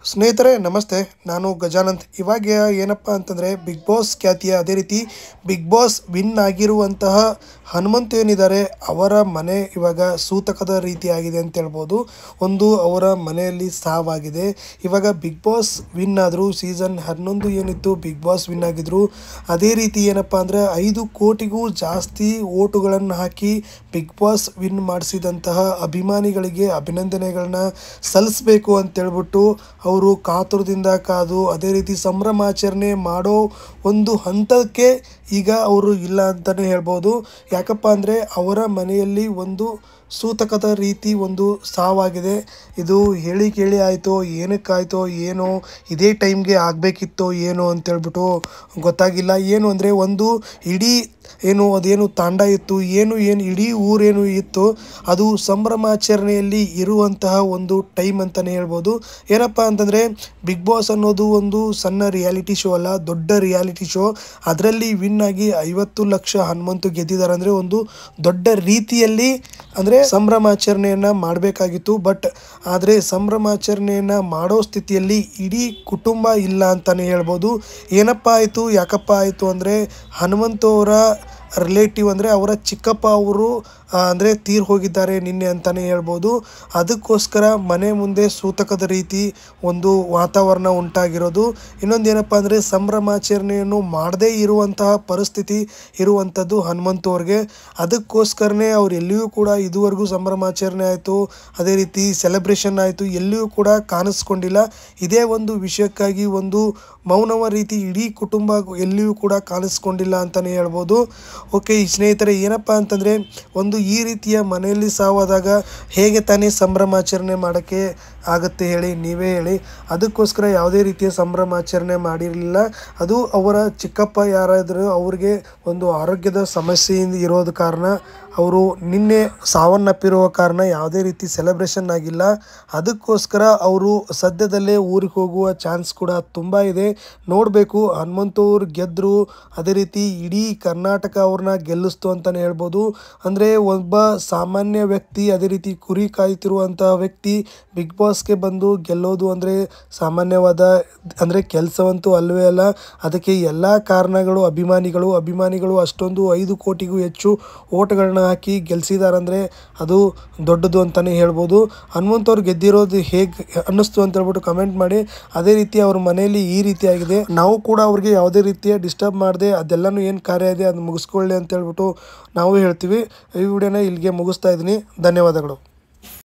ಸ್ನೇಹಿತರೆ ನಮಸ್ತೆ, ನಾನು ಗಜಾನಂತ್. ಇವಾಗ ಏನಪ್ಪ ಅಂತಂದರೆ ಬಿಗ್ ಬಾಸ್ ಖ್ಯಾತಿಯ ಅದೇ ರೀತಿ ಬಿಗ್ ಬಾಸ್ ವಿನ್ ಆಗಿರುವಂತಹ ಹನುಮಂತು ಏನಿದ್ದಾರೆ ಅವರ ಮನೆ ಇವಾಗ ಸೂತಕದ ರೀತಿಯಾಗಿದೆ ಅಂತ ಹೇಳ್ಬೋದು. ಒಂದು ಅವರ ಮನೆಯಲ್ಲಿ ಸಾವಾಗಿದೆ. ಇವಾಗ ಬಿಗ್ ಬಾಸ್ ವಿನ್ ಆದರು. ಸೀಸನ್ 11 ಏನಿತ್ತು ಬಿಗ್ ಬಾಸ್ ವಿನ್ ಆಗಿದ್ರು. ಅದೇ ರೀತಿ ಏನಪ್ಪ ಅಂದರೆ 5 ಕೋಟಿಗೂ ಜಾಸ್ತಿ ಓಟುಗಳನ್ನು ಹಾಕಿ ಬಿಗ್ ಬಾಸ್ ವಿನ್ ಮಾಡಿಸಿದಂತಹ ಅಭಿಮಾನಿಗಳಿಗೆ ಅಭಿನಂದನೆಗಳನ್ನ ಸಲ್ಲಿಸಬೇಕು ಅಂತೇಳ್ಬಿಟ್ಟು ಅವರು ಕಾತುರದಿಂದ ಕಾದು ಅದೇ ರೀತಿ ಸಂಭ್ರಮಾಚರಣೆ ಮಾಡೋ ಒಂದು ಹಂತಕ್ಕೆ ಈಗ ಅವರು ಇಲ್ಲ ಅಂತಲೇ ಹೇಳ್ಬೋದು. ಯಾಕಪ್ಪ ಅಂದರೆ ಅವರ ಮನೆಯಲ್ಲಿ ಒಂದು ಸೂತಕದ ರೀತಿ ಒಂದು ಸಾವಾಗಿದೆ. ಇದು ಹೇಳಿ ಕೇಳಿ ಆಯಿತೋ ಏನಕ್ಕಾಯ್ತೋ ಏನೋ, ಇದೇ ಟೈಮ್ಗೆ ಆಗಬೇಕಿತ್ತೋ ಏನೋ ಅಂತೇಳ್ಬಿಟ್ಟು ಗೊತ್ತಾಗಿಲ್ಲ. ಏನು ಅಂದರೆ ಒಂದು ಇಡೀ ಅದೇನು ತಾಂಡ ಇತ್ತು, ಏನು ಇಡೀ ಊರೇನು ಇತ್ತು, ಅದು ಸಂಭ್ರಮಾಚರಣೆಯಲ್ಲಿ ಇರುವಂತಹ ಒಂದು ಟೈಮ್ ಅಂತಲೇ ಹೇಳ್ಬೋದು. ಏನಪ್ಪ ಅಂತಂದರೆ ಬಿಗ್ ಬಾಸ್ ಅನ್ನೋದು ಒಂದು ಸಣ್ಣ ರಿಯಾಲಿಟಿ ಶೋ ಅಲ್ಲ, ದೊಡ್ಡ ರಿಯಾಲಿಟಿ ಶೋ. ಅದರಲ್ಲಿ ವಿನ್ ಆಗಿ 50 ಲಕ್ಷ ಹನುಮಂತು ಗೆದ್ದಿದ್ದಾರೆ ಅಂದರೆ ಒಂದು ದೊಡ್ಡ ರೀತಿಯಲ್ಲಿ ಅಂದರೆ ಸಂಭ್ರಮಾಚರಣೆಯನ್ನು ಮಾಡಬೇಕಾಗಿತ್ತು. ಬಟ್ ಆದರೆ ಸಂಭ್ರಮಾಚರಣೆಯನ್ನು ಮಾಡೋ ಸ್ಥಿತಿಯಲ್ಲಿ ಇಡೀ ಕುಟುಂಬ ಇಲ್ಲ ಅಂತಲೇ ಹೇಳ್ಬೋದು. ಏನಪ್ಪ ಆಯಿತು, ಯಾಕಪ್ಪ ಆಯಿತು ಅಂದರೆ ಹನುಮಂತು ಅವರ ರಿಲೇಟಿವ್ ಅಂದರೆ ಅವರ ಚಿಕ್ಕಪ್ಪ ಅವರು ಅಂದರೆ ತೀರ್ ಹೋಗಿದ್ದಾರೆ ನಿನ್ನೆ ಅಂತಲೇ ಹೇಳ್ಬೋದು. ಅದಕ್ಕೋಸ್ಕರ ಮನೆ ಮುಂದೆ ಸೂತಕದ ರೀತಿ ಒಂದು ವಾತಾವರಣ ಉಂಟಾಗಿರೋದು. ಇನ್ನೊಂದು ಏನಪ್ಪ ಅಂದರೆ ಸಂಭ್ರಮಾಚರಣೆಯನ್ನು ಮಾಡದೇ ಇರುವಂತಹ ಪರಿಸ್ಥಿತಿ ಇರುವಂಥದ್ದು ಹನುಮಂತು ಅವ್ರಿಗೆ. ಅದಕ್ಕೋಸ್ಕರನೇ ಅವ್ರು ಎಲ್ಲಿಯೂ ಕೂಡ ಇದುವರೆಗೂ ಸಂಭ್ರಮಾಚರಣೆ ಆಯಿತು, ಅದೇ ರೀತಿ ಸೆಲೆಬ್ರೇಷನ್ ಆಯಿತು, ಎಲ್ಲಿಯೂ ಕೂಡ ಕಾಣಿಸ್ಕೊಂಡಿಲ್ಲ. ಇದೇ ಒಂದು ವಿಷಯಕ್ಕಾಗಿ ಒಂದು ಮೌನವ ರೀತಿ ಇಡೀ ಕುಟುಂಬ ಎಲ್ಲಿಯೂ ಕೂಡ ಕಾಣಿಸ್ಕೊಂಡಿಲ್ಲ ಅಂತಲೇ ಹೇಳ್ಬೋದು. ಓಕೆ ಸ್ನೇಹಿತರೆ, ಏನಪ್ಪ ಅಂತಂದರೆ ಒಂದು ಈ ರೀತಿಯ ಮನೆಯಲ್ಲಿ ಸಾವಾದಾಗ ಹೇಗೆ ತಾನೇ ಸಂಭ್ರಮಾಚರಣೆ ಮಾಡೋಕ್ಕೆ ಆಗುತ್ತೆ ಹೇಳಿ, ನೀವೇ ಹೇಳಿ. ಅದಕ್ಕೋಸ್ಕರ ಯಾವುದೇ ರೀತಿಯ ಸಂಭ್ರಮಾಚರಣೆ ಮಾಡಿರಲಿಲ್ಲ. ಅದು ಅವರ ಚಿಕ್ಕಪ್ಪ ಯಾರಾದರೂ ಅವ್ರಿಗೆ ಒಂದು ಆರೋಗ್ಯದ ಸಮಸ್ಯೆಯಿಂದ ಇರೋದ ಕಾರಣ ಅವರು ನಿನ್ನೆ ಸಾವನ್ನಪ್ಪಿರುವ ಕಾರಣ ಯಾವುದೇ ರೀತಿ ಸೆಲೆಬ್ರೇಷನ್ ಆಗಿಲ್ಲ. ಅದಕ್ಕೋಸ್ಕರ ಅವರು ಸದ್ಯದಲ್ಲೇ ಊರಿಗೆ ಹೋಗುವ ಚಾನ್ಸ್ ಕೂಡ ತುಂಬ ಇದೆ. ನೋಡಬೇಕು, ಹನುಮಂತು ಅವ್ರು ಗೆದ್ದರು, ಅದೇ ರೀತಿ ಇಡೀ ಕರ್ನಾಟಕ ಅವ್ರನ್ನ ಗೆಲ್ಲಿಸ್ತು ಅಂತಲೇ ಹೇಳ್ಬೋದು. ಅಂದರೆ ಒಬ್ಬ ಸಾಮಾನ್ಯ ವ್ಯಕ್ತಿ, ಅದೇ ರೀತಿ ಕುರಿ ಕಾಯ್ತಿರುವಂಥ ವ್ಯಕ್ತಿ ಬಿಗ್ ಬಾಸ್ಗೆ ಬಂದು ಗೆಲ್ಲೋದು ಅಂದರೆ ಸಾಮಾನ್ಯವಾದ ಅಂದರೆ ಕೆಲಸವಂತೂ ಅಲ್ಲವೇ ಅಲ್ಲ. ಅದಕ್ಕೆ ಎಲ್ಲ ಕಾರಣಗಳು ಅಭಿಮಾನಿಗಳು ಅಷ್ಟೊಂದು 5 ಕೋಟಿಗೂ ಹೆಚ್ಚು ಓಟ್ಗಳನ್ನ ಹಾಕಿ ಗೆಲ್ಸಿದಾರಂದರೆ ಅದು ದೊಡ್ಡದು ಅಂತಲೇ ಹೇಳ್ಬೋದು. ಹನುಮಂತು ಅವ್ರು ಗೆದ್ದಿರೋದು ಹೇಗೆ ಅನ್ನಿಸ್ತು ಅಂತ ಹೇಳ್ಬಿಟ್ಟು ಕಮೆಂಟ್ ಮಾಡಿ. ಅದೇ ರೀತಿ ಅವ್ರ ಮನೆಯಲ್ಲಿ ಈ ರೀತಿ ಆಗಿದೆ, ನಾವು ಕೂಡ ಅವ್ರಿಗೆ ಯಾವುದೇ ರೀತಿಯ ಡಿಸ್ಟರ್ಬ್ ಮಾಡದೆ ಅದೆಲ್ಲನೂ ಏನು ಕಾರ್ಯ ಇದೆ ಅದು ಮುಗಿಸ್ಕೊಳ್ಳಿ ಅಂತ ಹೇಳ್ಬಿಟ್ಟು ನಾವು ಹೇಳ್ತೀವಿ. ಈ ವಿಡಿಯೋನ ಇಲ್ಲಿಗೆ ಮುಗಿಸ್ತಾ ಇದ್ದೀನಿ. ಧನ್ಯವಾದಗಳು.